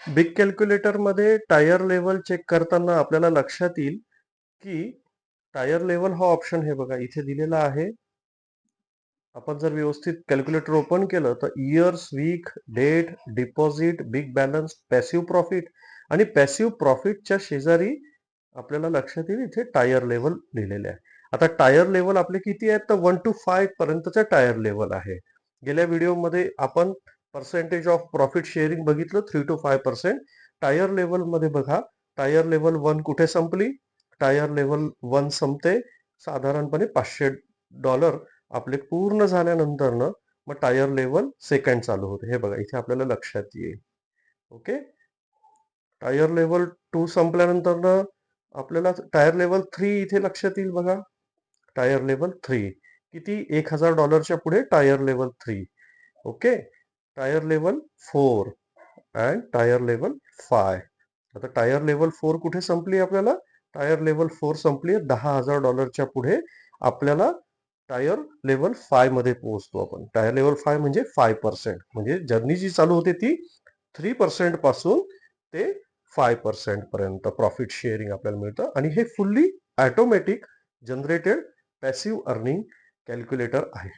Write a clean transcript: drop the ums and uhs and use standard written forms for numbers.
Big calculator मध्ये tyre level check करताना आपल्याला लक्षात येईल की टायर लेवल हा ऑप्शन हे बघा इथे दिलेला आहे. आपण जर व्यवस्थित कॅल्क्युलेटर ओपन केलं तर years, week, date, deposit, big balance, passive profit आणि पॅसिव्ह प्रॉफिटच्या शेजारी आपल्याला लक्षात येईल इथे टायर लेवल लिहिलेले आहे. आता टायर लेवल आपले किती आहेत तर 1 to 5 पर्यंतचे टायर लेवल आहे. गेल्या व्हिडिओमध्ये आपण पर्सेंटेज ऑफ प्रॉफिट शेअरिंग बघितलं 3 to 5%. टायर लेवल मध्ये बघा, टायर लेवल 1 कुठे संपली? टायर लेवल 1 संपते साधारणपणे $500 आपले पूर्ण झाल्यानंतर मग टायर लेवल सेकंड चालू होते. हे बघा इथे आपल्याला लक्षात येईल. ओके. टायर लेवल 2 संपल्यानंतर आपल्याला टायर लेवल 3 इथे लक्षात येईल बघा. टायर लेवल 3 किती $1000 पुढे tyre level 3. Okay. Tyre level 4 and tyre level 5. आता टायर लेवल 4 कुठे संपली आपल्याला? टायर लेवल 4 संपली $10,000 पुढे आपल्याला टायर लेवल 5 मध्ये पोहोचतो आपण. टायर लेवल 5 म्हणजे 5%, म्हणजे जर्नी जी चालू होते ती 3% पासून ते 5% पर्यंत प्रॉफिट शेअरिंग आपल्याला मिळतं आणि हे fully automatic generated passive earning calculator आहे.